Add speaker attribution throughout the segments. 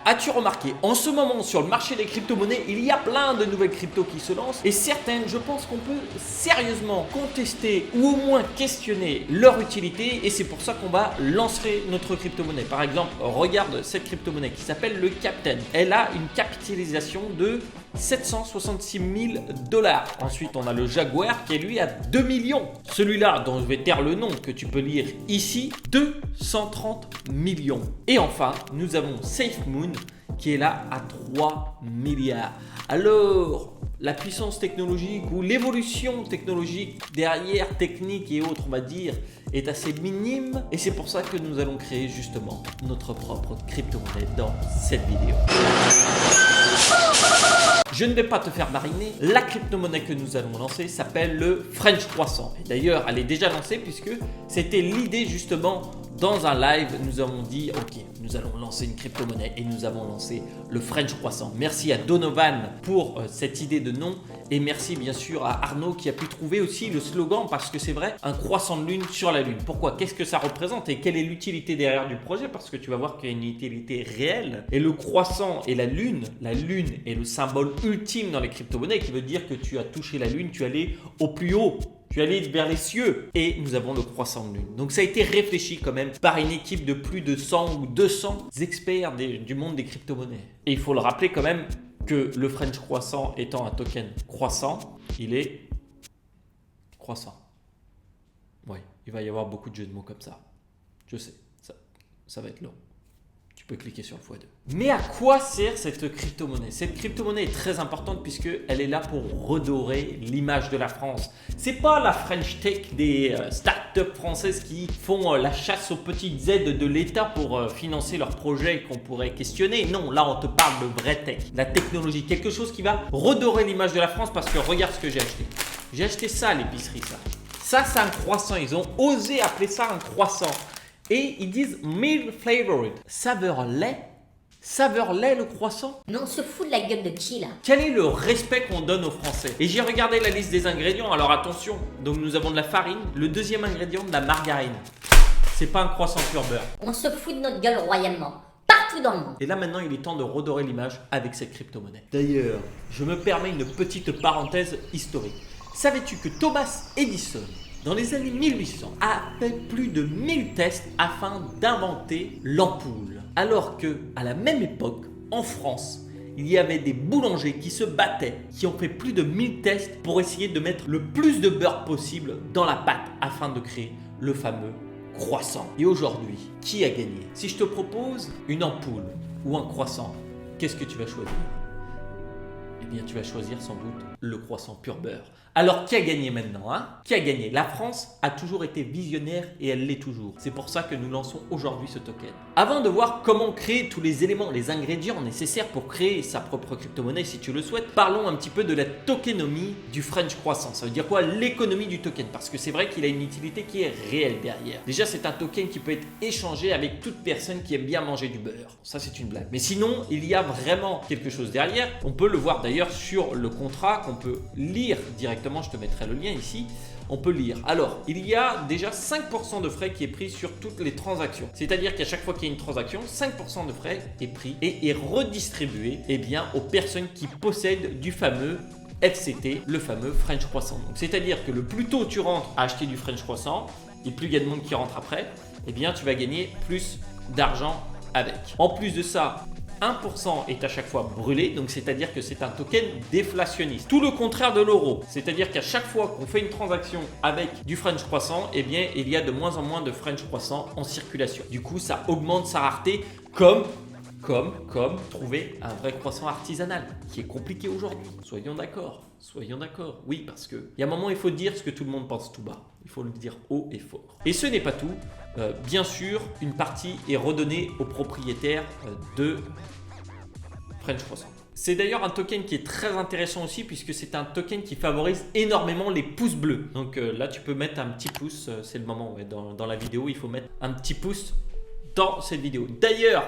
Speaker 1: As-tu remarqué, en ce moment sur le marché des crypto-monnaies, il y a plein de nouvelles cryptos qui se lancent et certaines, je pense qu'on peut sérieusement contester ou au moins questionner leur utilité et c'est pour ça qu'on va lancer notre crypto-monnaie. Par exemple, regarde cette crypto-monnaie qui s'appelle le Captain. Elle a une capitalisation de 766 000 $. Ensuite, on a le Jaguar qui est lui à 2 millions. Celui-là, dont je vais taire le nom que tu peux lire ici, 230 millions. Et enfin, nous avons SafeMoon qui est là à 3 milliards. Alors, la puissance technologique ou l'évolution technologique derrière technique et autres, on va dire, est assez minime. Et c'est pour ça que nous allons créer justement notre propre crypto-monnaie dans cette vidéo. Je ne vais pas te faire mariner, la crypto-monnaie que nous allons lancer s'appelle le French Croissant. Et d'ailleurs, elle est déjà lancée puisque c'était l'idée justement dans un live. Nous avons dit, ok, nous allons lancer une crypto-monnaie et nous avons lancé le French Croissant. Merci à Donovan pour cette idée de nom et merci bien sûr à Arnaud qui a pu trouver aussi le slogan parce que c'est vrai, un croissant de lune sur la lune. Pourquoi? Qu'est-ce que ça représente et quelle est l'utilité derrière du projet? Parce que tu vas voir qu'il y a une utilité réelle. Et le croissant et la lune est le symbole ultime dans les crypto-monnaies qui veut dire que tu as touché la lune, tu es allé au plus haut. Tu es allé vers les cieux et nous avons le croissant de lune. Donc ça a été réfléchi quand même par une équipe de plus de 100 ou 200 experts du monde des crypto-monnaies. Et il faut le rappeler quand même que le French Croissant étant un token croissant, il est croissant. Oui, il va y avoir beaucoup de jeux de mots comme ça. Je sais, ça va être long. Tu peux cliquer sur le x2. Mais à quoi sert cette crypto-monnaie? Cette crypto-monnaie est très importante puisqu'elle est là pour redorer l'image de la France. C'est pas la French Tech des startups françaises qui font la chasse aux petites aides de l'État pour financer leurs projets qu'on pourrait questionner. Non, là on te parle de vraie tech, la technologie, quelque chose qui va redorer l'image de la France parce que regarde ce que j'ai acheté. J'ai acheté ça à l'épicerie, ça. Ça, c'est un croissant. Ils ont osé appeler ça un croissant. Et ils disent mild flavored, saveur lait. Saveur lait le croissant?
Speaker 2: Mais on se fout de la gueule de qui là?
Speaker 1: Quel est le respect qu'on donne aux Français? Et j'ai regardé la liste des ingrédients, alors attention. Donc nous avons de la farine, le deuxième ingrédient de la margarine. C'est pas un croissant pur beurre.
Speaker 2: On se fout de notre gueule royalement, partout dans le monde.
Speaker 1: Et là maintenant il est temps de redorer l'image avec cette crypto-monnaie. D'ailleurs, je me permets une petite parenthèse historique. Savais-tu que Thomas Edison, dans les années 1800, a fait plus de 1000 tests afin d'inventer l'ampoule. Alors que, à la même époque, en France, il y avait des boulangers qui se battaient, qui ont fait plus de 1000 tests pour essayer de mettre le plus de beurre possible dans la pâte afin de créer le fameux croissant. Et aujourd'hui, qui a gagné? Si je te propose une ampoule ou un croissant, qu'est-ce que tu vas choisir? Eh bien, tu vas choisir sans doute le croissant pur beurre. Alors, qui a gagné maintenant, hein? Qui a gagné? La France a toujours été visionnaire et elle l'est toujours. C'est pour ça que nous lançons aujourd'hui ce token. Avant de voir comment créer tous les éléments, les ingrédients nécessaires pour créer sa propre crypto-monnaie si tu le souhaites, parlons un petit peu de la tokenomie du French Croissant. Ça veut dire quoi? L'économie du token. Parce que c'est vrai qu'il a une utilité qui est réelle derrière. Déjà, c'est un token qui peut être échangé avec toute personne qui aime bien manger du beurre. Ça, c'est une blague. Mais sinon, il y a vraiment quelque chose derrière. On peut le voir d'ailleurs sur le contrat qu'on peut lire directement. Je te mettrai le lien ici. On peut lire. Alors, il y a déjà 5% de frais qui est pris sur toutes les transactions. C'est-à-dire qu'à chaque fois qu'il y a une transaction, 5% de frais est pris et est redistribué aux personnes qui possèdent du fameux FCT, le fameux French Croissant. C'est-à-dire que le plus tôt tu rentres à acheter du French Croissant et plus il y a de monde qui rentre après, tu vas gagner plus d'argent avec. En plus de ça, 1% est à chaque fois brûlé, donc c'est-à-dire que c'est un token déflationniste. Tout le contraire de l'euro, c'est-à-dire qu'à chaque fois qu'on fait une transaction avec du French Croissant, il y a de moins en moins de French Croissant en circulation. Du coup, ça augmente sa rareté comme trouver un vrai croissant artisanal, qui est compliqué aujourd'hui. Soyons d'accord. Oui, parce qu'il y a un moment, il faut dire ce que tout le monde pense tout bas. Il faut le dire haut et fort. Et ce n'est pas tout. Bien sûr, une partie est redonnée aux propriétaires de French Croissant. C'est d'ailleurs un token qui est très intéressant aussi puisque c'est un token qui favorise énormément les pouces bleus. Donc là, tu peux mettre un petit pouce. C'est le moment, dans la vidéo, il faut mettre un petit pouce dans cette vidéo. D'ailleurs,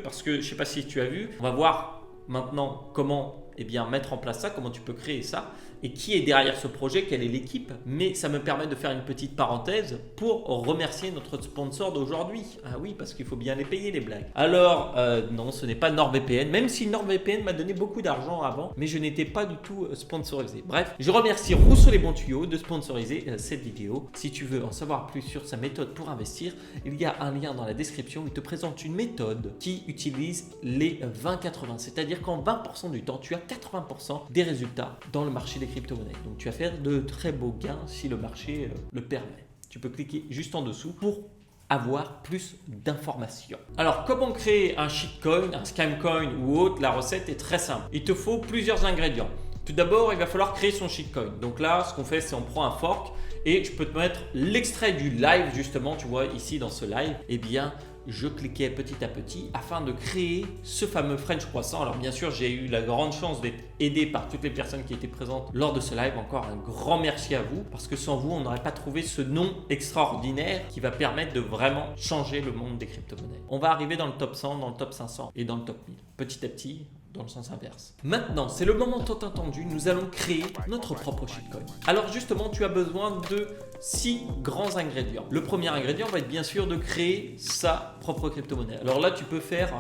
Speaker 1: parce que je ne sais pas si tu as vu, on va voir maintenant comment eh bien, mettre en place ça, comment tu peux créer ça et qui est derrière ce projet, quelle est l'équipe. Mais ça me permet de faire une petite parenthèse pour remercier notre sponsor d'aujourd'hui. Ah oui, parce qu'il faut bien les payer les blagues. Alors, non, ce n'est pas NordVPN, même si NordVPN m'a donné beaucoup d'argent avant, mais je n'étais pas du tout sponsorisé. Bref, je remercie Rousseau les bons tuyaux de sponsoriser cette vidéo. Si tu veux en savoir plus sur sa méthode pour investir, il y a un lien dans la description. Il te présente une méthode qui utilise les 20-80, c'est-à-dire qu'en 20% du temps, tu as 80% des résultats dans le marché des crypto-monnaies. Donc tu vas faire de très beaux gains si le marché le permet. Tu peux cliquer juste en dessous pour avoir plus d'informations. Alors, comment créer un shitcoin, un scamcoin ou autre? La recette est très simple. Il te faut plusieurs ingrédients. Tout d'abord, il va falloir créer son shitcoin. Donc là, ce qu'on fait, c'est on prend un fork et je peux te mettre l'extrait du live justement. Tu vois ici dans ce live, eh bien, je cliquais petit à petit afin de créer ce fameux French Croissant. Alors bien sûr, j'ai eu la grande chance d'être aidé par toutes les personnes qui étaient présentes lors de ce live. Encore un grand merci à vous parce que sans vous, on n'aurait pas trouvé ce nom extraordinaire qui va permettre de vraiment changer le monde des crypto-monnaies. On va arriver dans le top 100, dans le top 500 et dans le top 1000. Petit à petit, dans le sens inverse. Maintenant, c'est le moment tant attendu, nous allons créer notre propre shitcoin. Alors justement, tu as besoin de 6 grands ingrédients. Le premier ingrédient va être bien sûr de créer sa propre crypto-monnaie. Alors là, tu peux faire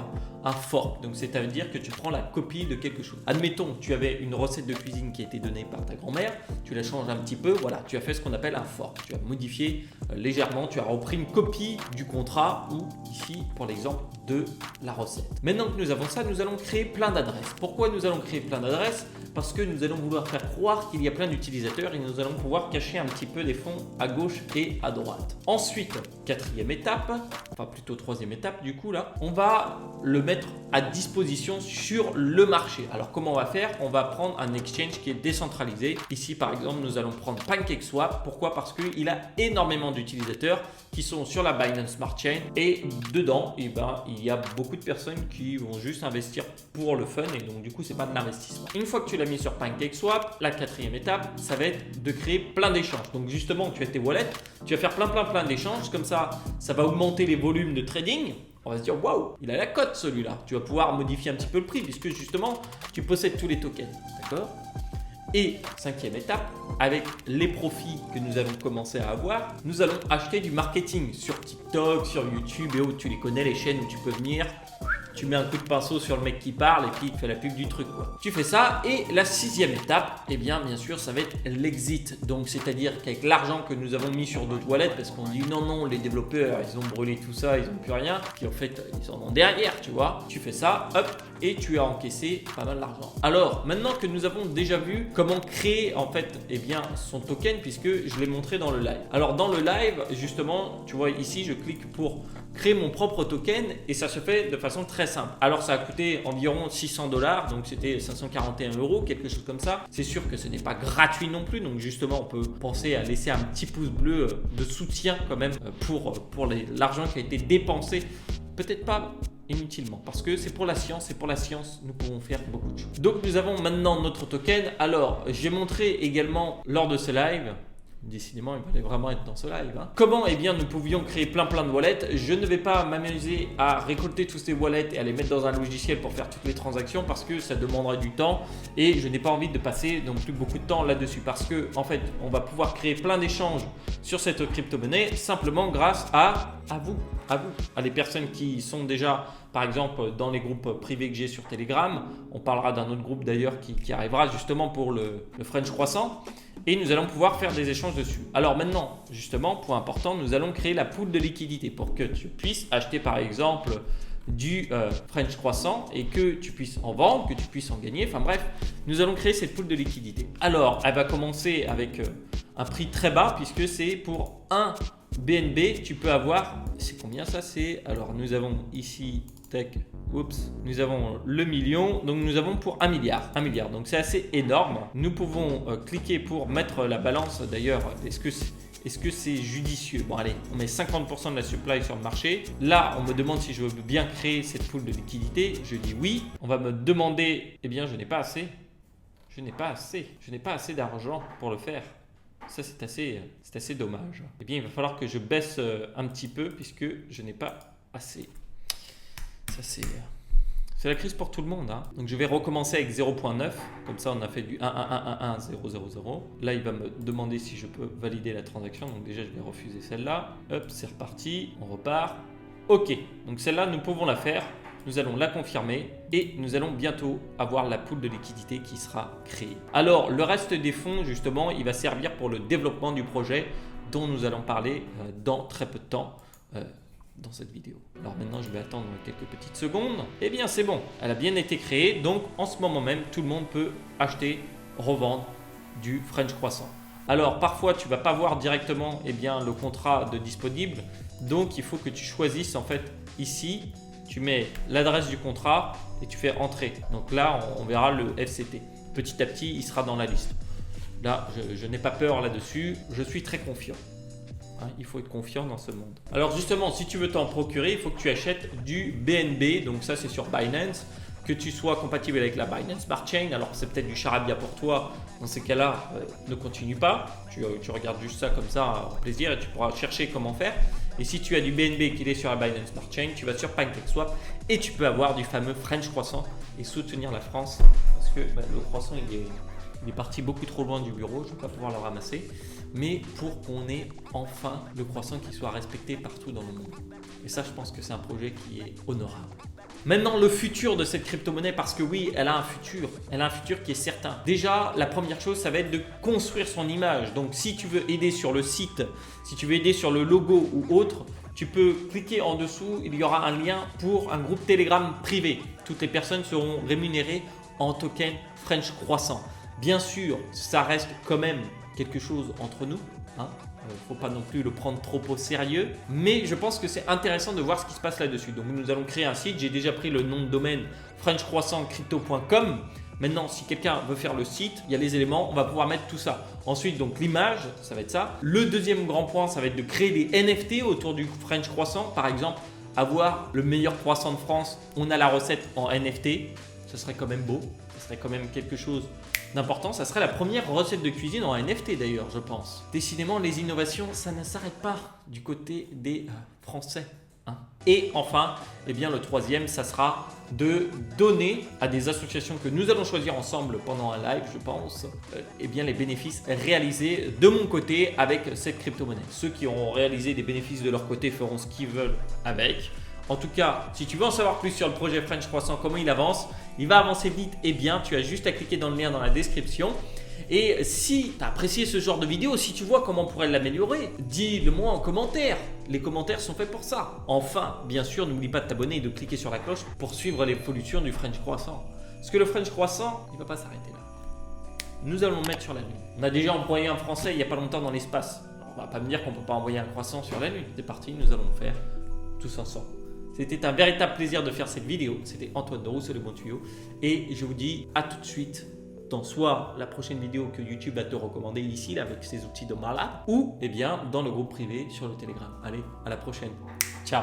Speaker 1: un fork, donc c'est-à-dire que tu prends la copie de quelque chose. Admettons, tu avais une recette de cuisine qui a été donnée par ta grand-mère, tu la changes un petit peu, voilà, tu as fait ce qu'on appelle un fork. Tu as modifié légèrement, tu as repris une copie du contrat ou ici, pour l'exemple, de la recette. Maintenant que nous avons ça, nous allons créer plein d'adresses. Pourquoi nous allons créer plein d'adresses? Parce que nous allons vouloir faire croire qu'il y a plein d'utilisateurs et nous allons pouvoir cacher un petit peu des fonds à gauche et à droite. Ensuite, quatrième étape, enfin plutôt troisième étape du coup là, on va le mettre à disposition sur le marché. Alors comment on va faire? On va prendre un exchange qui est décentralisé. Ici par exemple, nous allons prendre PancakeSwap. Pourquoi? Parce qu'il a énormément d'utilisateurs qui sont sur la Binance Smart Chain et dedans, eh ben, il y a beaucoup de personnes qui vont juste investir pour le fun et donc du coup, c'est pas de l'investissement. Une fois que tu l'as mis sur PancakeSwap, la quatrième étape, ça va être de créer plein d'échanges. Donc justement, tu as tes wallets, tu vas faire plein d'échanges. Comme ça va augmenter les volumes de trading. On va se dire, waouh, il a la cote celui-là. Tu vas pouvoir modifier un petit peu le prix puisque justement, tu possèdes tous les tokens. D'accord? Et cinquième étape, avec les profits que nous avons commencé à avoir, nous allons acheter du marketing sur TikTok, sur YouTube et autres. Tu les connais, les chaînes où tu peux venir. Tu mets un coup de pinceau sur le mec qui parle et puis il te fait la pub du truc quoi. Tu fais ça et la sixième étape, eh bien sûr ça va être l'exit. Donc c'est-à-dire qu'avec l'argent que nous avons mis sur d'autres wallets, parce qu'on dit non, les développeurs ils ont brûlé tout ça, ils n'ont plus rien, puis en fait ils en ont derrière, tu vois. Tu fais ça, hop, et tu as encaissé pas mal d'argent. Alors maintenant que nous avons déjà vu comment créer en fait son token, puisque je l'ai montré dans le live. Alors dans le live justement, tu vois ici je clique pour créer mon propre token et ça se fait de façon très simple. Alors ça a coûté environ 600 $, donc c'était 541 €, quelque chose comme ça. C'est sûr que ce n'est pas gratuit non plus, donc justement on peut penser à laisser un petit pouce bleu de soutien quand même pour l'argent qui a été dépensé, peut-être pas inutilement, parce que c'est pour la science et pour la science nous pouvons faire beaucoup de choses. Donc nous avons maintenant notre token. Alors j'ai montré également lors de ce live, décidément il fallait vraiment être dans ce live, comment nous pouvions créer plein de wallets. Je ne vais pas m'amuser à récolter tous ces wallets et à les mettre dans un logiciel pour faire toutes les transactions parce que ça demanderait du temps et je n'ai pas envie de passer non plus beaucoup de temps là-dessus parce que en fait on va pouvoir créer plein d'échanges sur cette crypto-monnaie simplement grâce à vous, à les personnes qui sont déjà par exemple dans les groupes privés que j'ai sur Telegram. On parlera d'un autre groupe d'ailleurs qui arrivera justement pour le French Croissant. Et nous allons pouvoir faire des échanges dessus. Alors maintenant, justement, point important, nous allons créer la pool de liquidité pour que tu puisses acheter par exemple du French Croissant et que tu puisses en vendre, que tu puisses en gagner. Enfin bref, nous allons créer cette pool de liquidité. Alors, elle va commencer avec un prix très bas puisque c'est pour un BNB, tu peux avoir, c'est combien ça c'est? Alors nous avons ici, nous avons le million, donc nous avons pour 1 milliard, donc c'est assez énorme. Nous pouvons cliquer pour mettre la balance d'ailleurs, est-ce que c'est judicieux? Bon allez, on met 50% de la supply sur le marché. Là, on me demande si je veux bien créer cette pool de liquidité, je dis oui. On va me demander, je n'ai pas assez, je n'ai pas assez d'argent pour le faire. Ça, c'est assez dommage. Il va falloir que je baisse un petit peu puisque je n'ai pas assez. Ça, C'est la crise pour tout le monde. Hein. Donc je vais recommencer avec 0.9. Comme ça, on a fait du 1,1,1,1,0,0,0. Là, il va me demander si je peux valider la transaction. Donc déjà, je vais refuser celle-là. Hop, c'est reparti. On repart. OK. Donc celle-là, nous pouvons la faire. Nous allons la confirmer et nous allons bientôt avoir la pool de liquidité qui sera créée. Alors, le reste des fonds, justement, il va servir pour le développement du projet dont nous allons parler dans très peu de temps. Dans cette vidéo. Alors maintenant, je vais attendre quelques petites secondes. Eh bien, c'est bon. Elle a bien été créée. Donc, en ce moment même, tout le monde peut acheter, revendre du French Croissant. Alors, parfois, tu ne vas pas voir directement le contrat de disponible. Donc, il faut que tu choisisses en fait ici. Tu mets l'adresse du contrat et tu fais entrer. Donc là, on verra le FCT. Petit à petit, il sera dans la liste. Là, je n'ai pas peur là-dessus. Je suis très confiant. Il faut être confiant dans ce monde. Alors justement, si tu veux t'en procurer, il faut que tu achètes du BNB. Donc ça, c'est sur Binance. Que tu sois compatible avec la Binance Smart Chain. Alors c'est peut-être du charabia pour toi. Dans ces cas-là, ne continue pas. Tu regardes juste ça comme ça, en plaisir, et tu pourras chercher comment faire. Et si tu as du BNB qui est sur la Binance Smart Chain, tu vas sur PancakeSwap et tu peux avoir du fameux French Croissant et soutenir la France. Parce que le croissant, il est parti beaucoup trop loin du bureau. Je ne vais pas pouvoir le ramasser. Mais pour qu'on ait enfin le croissant qui soit respecté partout dans le monde. Et ça, je pense que c'est un projet qui est honorable. Maintenant, le futur de cette crypto-monnaie, parce que oui, elle a un futur. Elle a un futur qui est certain. Déjà, la première chose, ça va être de construire son image. Donc, si tu veux aider sur le site, si tu veux aider sur le logo ou autre, tu peux cliquer en dessous. Il y aura un lien pour un groupe Telegram privé. Toutes les personnes seront rémunérées en token French Croissant. Bien sûr, ça reste quand même quelque chose entre nous. Faut pas non plus le prendre trop au sérieux, mais je pense que c'est intéressant de voir ce qui se passe là-dessus. Donc nous allons créer un site, j'ai déjà pris le nom de domaine frenchcroissantcrypto.com. Maintenant, si quelqu'un veut faire le site, il y a les éléments, on va pouvoir mettre tout ça. Ensuite, donc l'image, ça va être ça. Le deuxième grand point, ça va être de créer des NFT autour du French Croissant. Par exemple, avoir le meilleur croissant de France, on a la recette en NFT. Ce serait quand même beau, ce serait quand même quelque chose d'important. Ça serait la première recette de cuisine en NFT d'ailleurs, je pense. Décidément, les innovations, ça ne s'arrête pas du côté des Français. Et enfin, le troisième, ça sera de donner à des associations que nous allons choisir ensemble pendant un live, je pense, les bénéfices réalisés de mon côté avec cette crypto-monnaie. Ceux qui auront réalisé des bénéfices de leur côté feront ce qu'ils veulent avec. En tout cas, si tu veux en savoir plus sur le projet French Croissant, comment il avance, il va avancer vite et bien. Tu as juste à cliquer dans le lien dans la description. Et si tu as apprécié ce genre de vidéo, si tu vois comment on pourrait l'améliorer, dis-le-moi en commentaire. Les commentaires sont faits pour ça. Enfin, bien sûr, n'oublie pas de t'abonner et de cliquer sur la cloche pour suivre l'évolution du French Croissant. Parce que le French Croissant, il ne va pas s'arrêter là. Nous allons le mettre sur la Lune. On a déjà envoyé un Français il n'y a pas longtemps dans l'espace. On ne va pas me dire qu'on ne peut pas envoyer un croissant sur la Lune. C'est parti, nous allons le faire tous ensemble. C'était un véritable plaisir de faire cette vidéo. C'était Antoine de Rousseau, le bon tuyau. Et je vous dis à tout de suite dans soit la prochaine vidéo que YouTube va te recommander ici là, avec ses outils de malade, ou dans le groupe privé sur le Telegram. Allez, à la prochaine. Ciao.